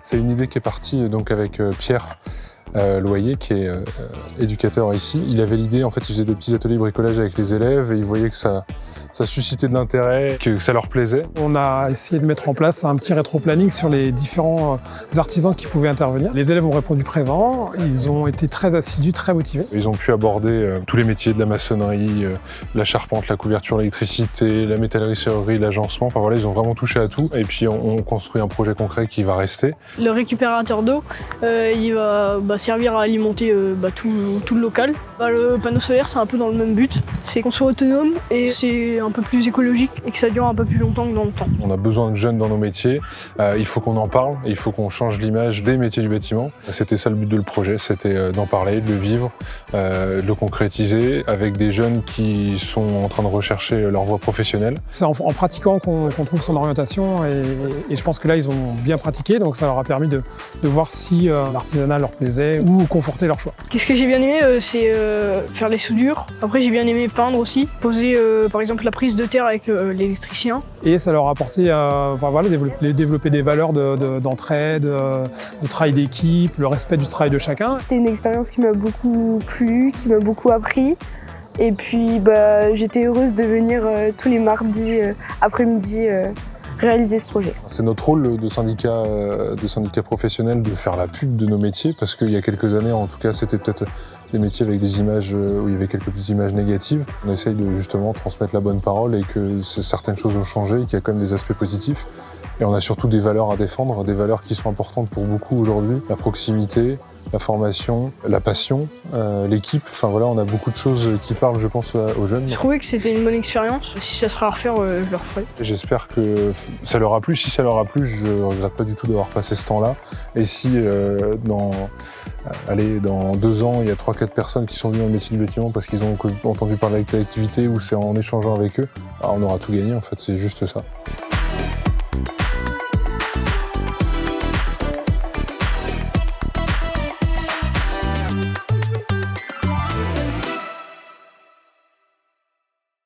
C'est une idée qui est partie donc avec Pierre Loyer, qui est éducateur ici. Il avait l'idée, en fait, il faisait des petits ateliers de bricolage avec les élèves et il voyait que ça suscitait de l'intérêt, que ça leur plaisait. On a essayé de mettre en place un petit rétro-planning sur les différents artisans qui pouvaient intervenir. Les élèves ont répondu présent, ils ont été très assidus, très motivés. Ils ont pu aborder tous les métiers de la maçonnerie, la charpente, la couverture, l'électricité, la métallerie, serrurerie, l'agencement. Enfin voilà, ils ont vraiment touché à tout. Et puis on construit un projet concret qui va rester. Le récupérateur d'eau, il va servir à alimenter tout le local. Le panneau solaire, c'est un peu dans le même but. C'est qu'on soit autonome et c'est un peu plus écologique et que ça dure un peu plus longtemps que dans le temps. On a besoin de jeunes dans nos métiers. Il faut qu'on en parle et il faut qu'on change l'image des métiers du bâtiment. C'était ça le but de le projet, c'était d'en parler, de le vivre, de le concrétiser avec des jeunes qui sont en train de rechercher leur voie professionnelle. C'est en pratiquant qu'on trouve son orientation et je pense que là, ils ont bien pratiqué, donc ça leur a permis de voir si l'artisanat leur plaisait ou conforter leur choix. Qu'est-ce que j'ai bien aimé, c'est faire les soudures. Après, j'ai bien aimé peindre aussi, poser par exemple la prise de terre avec l'électricien. Et ça leur a apporté développer des valeurs d'entraide, de travail d'équipe, le respect du travail de chacun. C'était une expérience qui m'a beaucoup plu, qui m'a beaucoup appris. Et puis j'étais heureuse de venir tous les mardis après-midi réaliser ce projet. C'est notre rôle de syndicat professionnel de faire la pub de nos métiers, parce qu'il y a quelques années, en tout cas, c'était peut-être des métiers avec des images où il y avait quelques petites images négatives. On essaye de justement transmettre la bonne parole et que certaines choses ont changé et qu'il y a quand même des aspects positifs. Et on a surtout des valeurs à défendre, des valeurs qui sont importantes pour beaucoup aujourd'hui. La proximité, la formation, la passion, l'équipe. Enfin voilà, on a beaucoup de choses qui parlent, je pense, aux jeunes. Je trouvais que c'était une bonne expérience. Si ça sera à refaire, je le referai. J'espère que ça leur a plu. Si ça leur a plu, je regrette pas du tout d'avoir passé ce temps-là. Et si dans 2 ans, il y a 3-4 personnes qui sont venues dans le métier du bâtiment parce qu'ils ont entendu parler de l'activité ou c'est en échangeant avec eux, on aura tout gagné en fait, c'est juste ça.